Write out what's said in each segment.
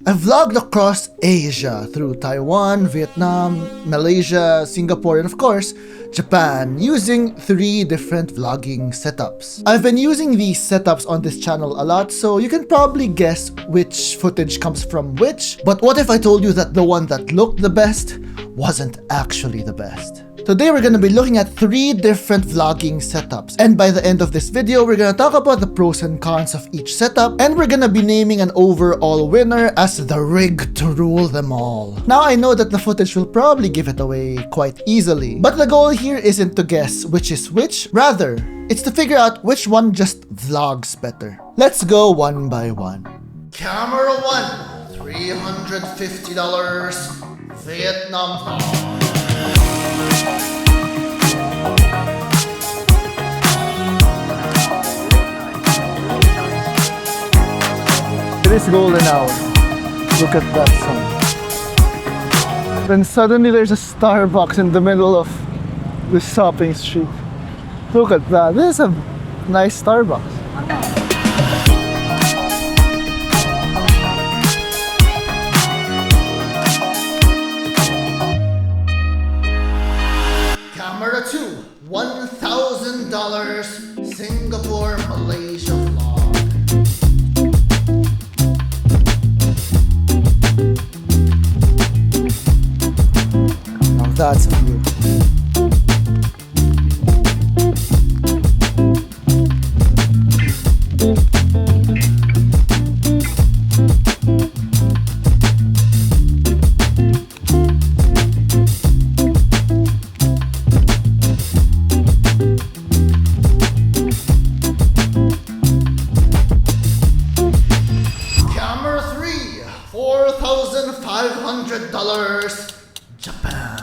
I've vlogged across Asia through Taiwan, Vietnam, Malaysia, Singapore, and of course, Japan, using 3 different vlogging setups. I've been using these setups on this channel a lot, so you can probably guess which footage comes from which, but what if I told you that the one that looked the best wasn't actually the best? Today we're going to be looking at 3 different vlogging setups, and by the end of this video we're going to talk about the pros and cons of each setup, and we're going to be naming an overall winner as the rig to rule them all. Now I know that the footage will probably give it away quite easily, but the goal here isn't to guess which is which, rather it's to figure out which one just vlogs better. Let's go one by one. Camera 1, $350, Vietnam vlog. It is golden hour. Look at that sun. Then suddenly there's a Starbucks in the middle of the shopping street. Look at that. This is a nice Starbucks. Camera 2, $1,000, Singapore, Malaysia vlog. Now that's a view. $4,500, Japan.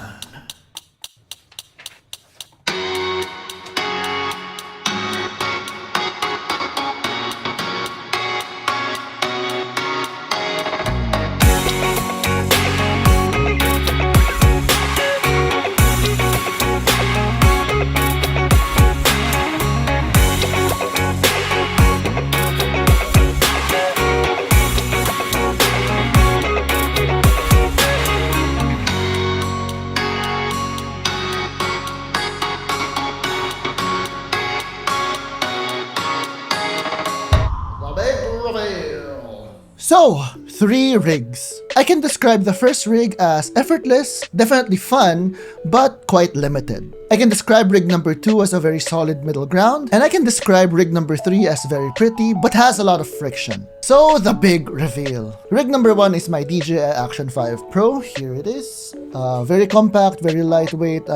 So, 3 rigs. I can describe the first rig as effortless, definitely fun, but quite limited. I can describe rig number 2 as a very solid middle ground, and I can describe rig number 3 as very pretty, but has a lot of friction. So, the big reveal. Rig number 1 is my DJI Action 5 Pro. Here it is. Very compact, very lightweight.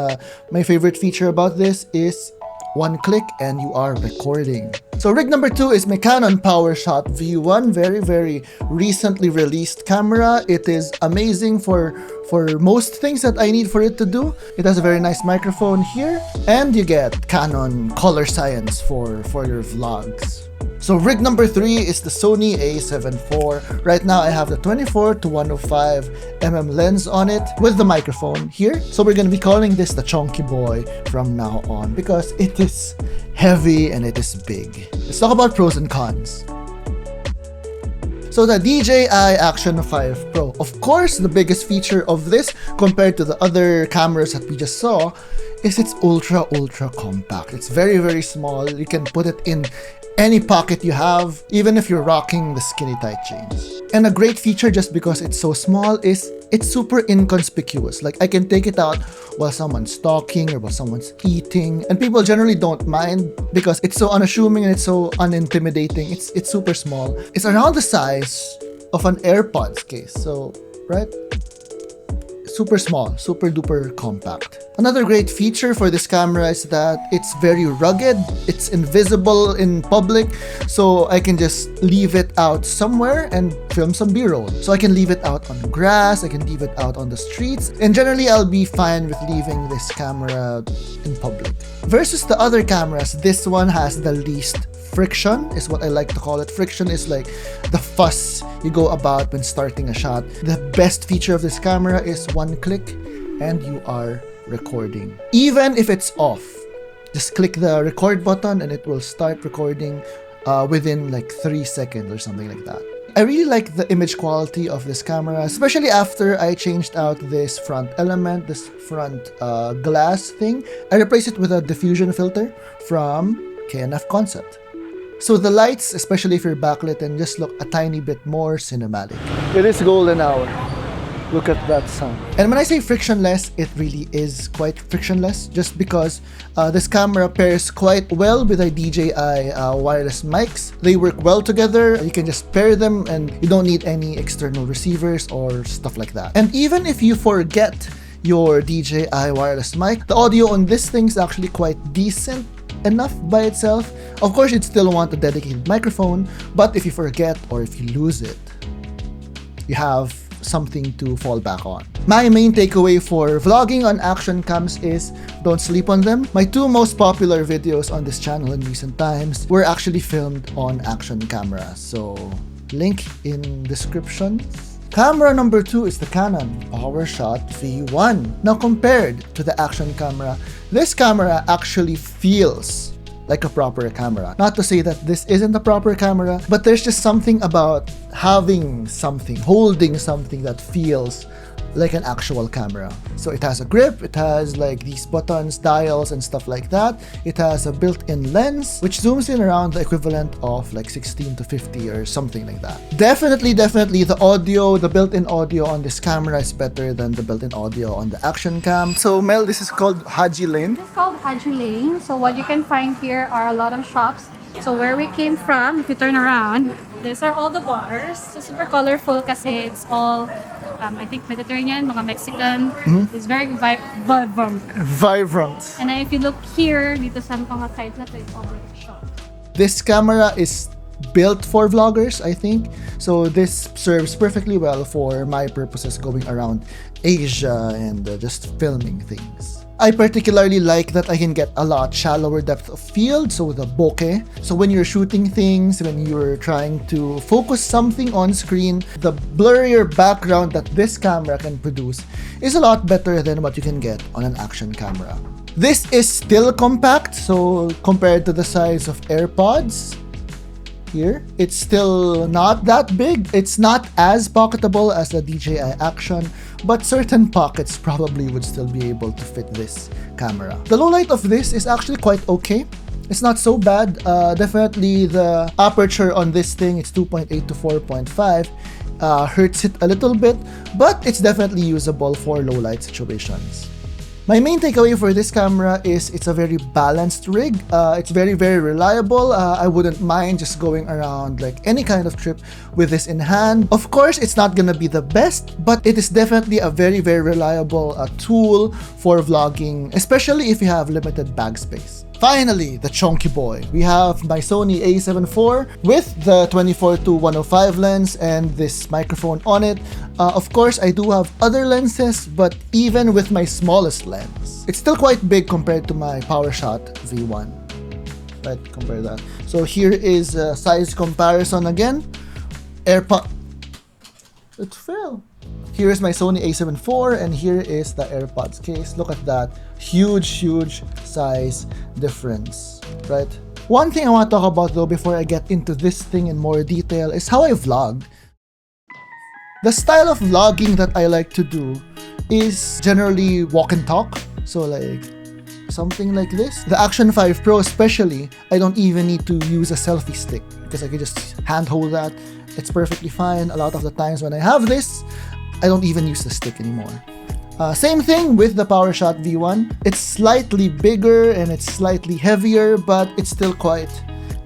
My favorite feature about this is one click and you are recording. So rig number 2 is my Canon PowerShot V1, very recently released camera. It is amazing for most things that I need for it to do. It has a very nice microphone here, and you get Canon color science for your vlogs. So rig number 3 is the Sony a7 IV. Right now I have the 24 to 105mm lens on it with the microphone here. So we're going to be calling this the chunky boy from now on because it is heavy and it is big. Let's talk about pros and cons. So the DJI Action 5 Pro. Of course, the biggest feature of this compared to the other cameras that we just saw is it's ultra compact. It's very small. You can put it in any pocket you have, even if you're rocking the skinny tight jeans. And a great feature, just because it's so small, is it's super inconspicuous. Like, I can take it out while someone's talking or while someone's eating, and people generally don't mind because it's so unassuming and it's so unintimidating. It's super small. It's around the size of an AirPods case, so right? Super small, super duper compact. Another great feature for this camera is that it's very rugged. It's invisible in public, so I can just leave it out somewhere and film some B-roll. So I can leave it out on grass, I can leave it out on the streets, and generally I'll be fine with leaving this camera in public. Versus the other cameras, this one has the least friction, is what I like to call it. Friction is like the fuss you go about when starting a shot. The best feature of this camera is one click and you are recording. Even if it's off, just click the record button and it will start recording within like 3 seconds or something like that. I really like the image quality of this camera, especially after I changed out this front element, this front glass thing. I replaced it with a diffusion filter from KNF Concept. So the lights, especially if you're backlit, and just look a tiny bit more cinematic. It is golden hour. Look at that sun. And when I say frictionless, it really is quite frictionless, just because this camera pairs quite well with a DJI wireless mics. They work well together. You can just pair them and you don't need any external receivers or stuff like that. And even if you forget your DJI wireless mic, the audio on this thing is actually quite decent enough by itself. Of course, you'd still want a dedicated microphone, but if you forget or if you lose it, you have something to fall back on. My main takeaway for vlogging on action cams is don't sleep on them. My two most popular videos on this channel in recent times were actually filmed on action cameras, so link in description. Camera number 2 is the Canon PowerShot V1. Now, compared to the action camera, this camera actually feels like a proper camera. Not to say that this isn't a proper camera, but there's just something about having something, holding something that feels like an actual camera. So it has a grip, it has like these buttons, dials, and stuff like that. It has a built-in lens, which zooms in around the equivalent of like 16 to 50 or something like that. Definitely the audio, the built-in audio on this camera is better than the built-in audio on the action cam. So Mel, this is called Haji Lane. It's called Haji Lane. So what you can find here are a lot of shops. So where we came from, if you turn around, these are all the bars. So super colorful kasi it's all, I think Mediterranean, mga Mexican. It's very vibrant. Vibrant. And then if you look here, dito sa mga sides na to, it's all the shops. This camera is built for vloggers, I think. So this serves perfectly well for my purposes going around Asia and just filming things. I particularly like that I can get a lot shallower depth of field, so the bokeh. So when you're shooting things, when you're trying to focus something on screen, the blurrier background that this camera can produce is a lot better than what you can get on an action camera. This is still compact, so compared to the size of AirPods, here, it's still not that big. It's not as pocketable as the DJI Action, but certain pockets probably would still be able to fit this camera. The low light of this is actually quite okay. It's not so bad. Definitely the aperture on this thing, it's 2.8 to 4.5, hurts it a little bit, but it's definitely usable for low light situations. My main takeaway for this camera is it's a very balanced rig. It's very reliable. I wouldn't mind just going around like any kind of trip with this in hand. Of course, it's not gonna be the best, but it is definitely a very reliable tool for vlogging, especially if you have limited bag space. Finally, the chunky boy. We have my Sony a7 IV with the 24-105 lens and this microphone on it. Of course, I do have other lenses, but even with my smallest lens, it's still quite big compared to my PowerShot V1. Right, compare that. So here is a size comparison again. AirPod. It fell. Here is my Sony a7 IV, and here is the AirPods case. Look at that. Huge size difference, right? One thing I want to talk about though before I get into this thing in more detail is how I vlog. The style of vlogging that I like to do is generally walk and talk. So like something like this. The Action 5 Pro especially, I don't even need to use a selfie stick because I can just handhold that. It's perfectly fine. A lot of the times when I have this, I don't even use the stick anymore. Same thing with the PowerShot V1. It's slightly bigger and it's slightly heavier, but it's still quite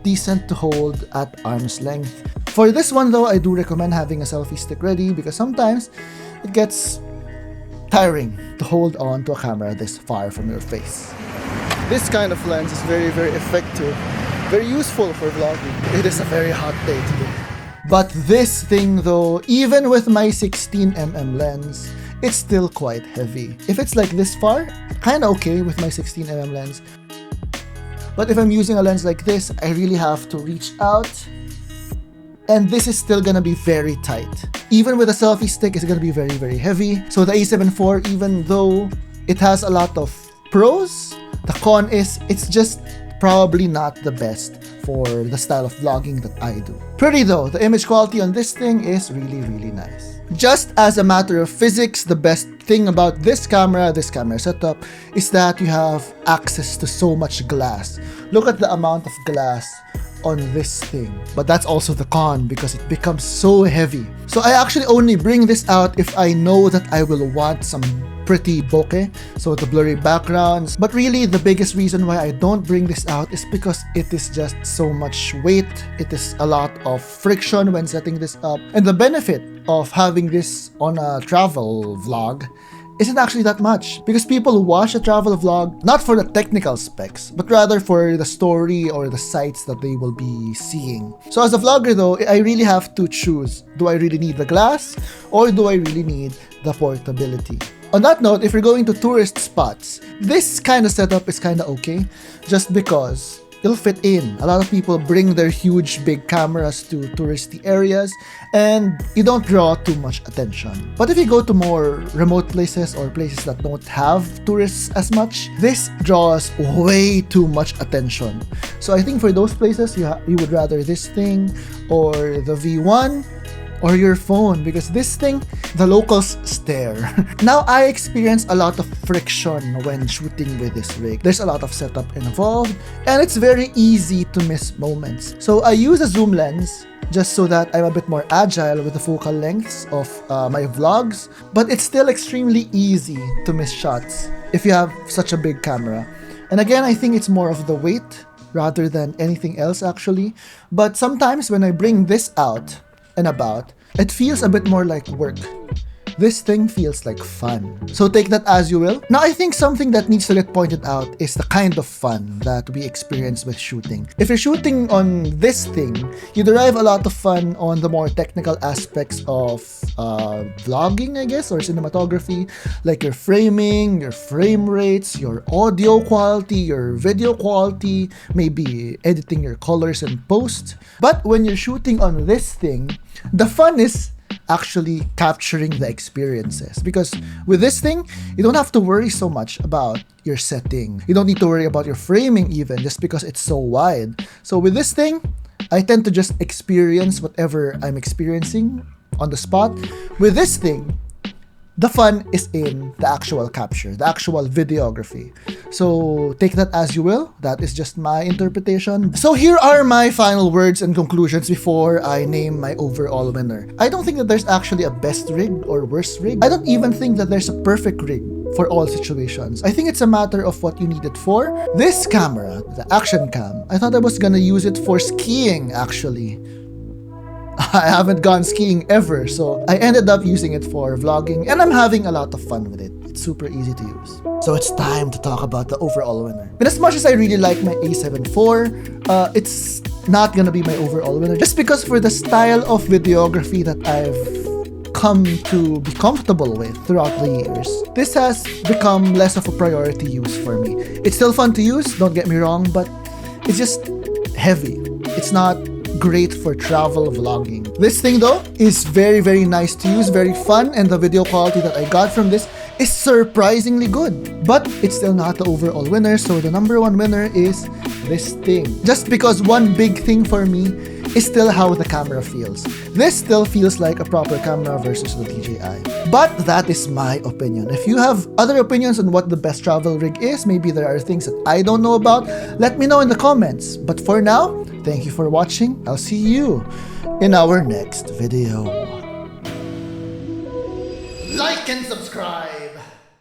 decent to hold at arm's length. For this one though, I do recommend having a selfie stick ready because sometimes it gets tiring to hold on to a camera this far from your face. This kind of lens is very effective, very useful for vlogging. It is a very hot day today. But this thing though, even with my 16mm lens, it's still quite heavy. If it's like this far, kinda okay with my 16mm lens. But if I'm using a lens like this, I really have to reach out. And this is still gonna be very tight. Even with a selfie stick, it's gonna be very heavy. So the a7 IV, even though it has a lot of pros, the con is it's just probably not the best for the style of vlogging that I do. Pretty though, the image quality on this thing is really, really nice. Just as a matter of physics, the best thing about this camera setup, is that you have access to so much glass. Look at the amount of glass on this thing. But that's also the con because it becomes so heavy. So I actually only bring this out if I know that I will want some pretty bokeh, so the blurry backgrounds. But really, the biggest reason why I don't bring this out is because it is just so much weight. It is a lot of friction when setting this up. And the benefit of having this on a travel vlog isn't actually that much, because people watch a travel vlog not for the technical specs, but rather for the story or the sights that they will be seeing. So as a vlogger though, I really have to choose, do I really need the glass or do I really need the portability? On that note, if you're going to tourist spots, this kind of setup is kind of okay, just because it'll fit in. A lot of people bring their huge big cameras to touristy areas and you don't draw too much attention. But if you go to more remote places or places that don't have tourists as much, this draws way too much attention. So I think for those places, you would rather this thing or the V1 or your phone, because this thing, the locals stare. Now, I experience a lot of friction when shooting with this rig. There's a lot of setup involved, and it's very easy to miss moments. So I use a zoom lens just so that I'm a bit more agile with the focal lengths of my vlogs, but it's still extremely easy to miss shots if you have such a big camera. And again, I think it's more of the weight rather than anything else actually. But sometimes when I bring this out and about, it feels a bit more like work. This thing feels like fun. So take that as you will. Now, I think something that needs to get pointed out is the kind of fun that we experience with shooting. If you're shooting on this thing, you derive a lot of fun on the more technical aspects of vlogging, I guess, or cinematography, like your framing, your frame rates, your audio quality, your video quality, maybe editing your colors and post. But when you're shooting on this thing, the fun is actually capturing the experiences, because with this thing you don't have to worry so much about your setting. You don't need to worry about your framing even, just because it's so wide. So with this thing, I tend to just experience whatever I'm experiencing on the spot. With this thing, the fun is in the actual capture, the actual videography. So take that as you will. That is just my interpretation. So here are my final words and conclusions before I name my overall winner. I don't think that there's actually a best rig or worst rig. I don't even think that there's a perfect rig for all situations. I think it's a matter of what you need it for. This camera, the action cam, I thought I was gonna use it for skiing actually. I haven't gone skiing ever, so I ended up using it for vlogging, and I'm having a lot of fun with it. It's super easy to use. So it's time to talk about the overall winner. And as much as I really like my A7 IV, it's not gonna be my overall winner, just because for the style of videography that I've come to be comfortable with throughout the years, this has become less of a priority use for me. It's still fun to use, don't get me wrong, but it's just heavy. It's not great for travel vlogging. This thing though is very, very nice to use, very fun, and the video quality that I got from this is surprisingly good. But it's still not the overall winner, so the number one winner is this thing. Just because one big thing for me is still how the camera feels. This still feels like a proper camera versus the DJI. But that is my opinion. If you have other opinions on what the best travel rig is, maybe there are things that I don't know about, let me know in the comments. But for now, thank you for watching. I'll see you in our next video. Like and subscribe!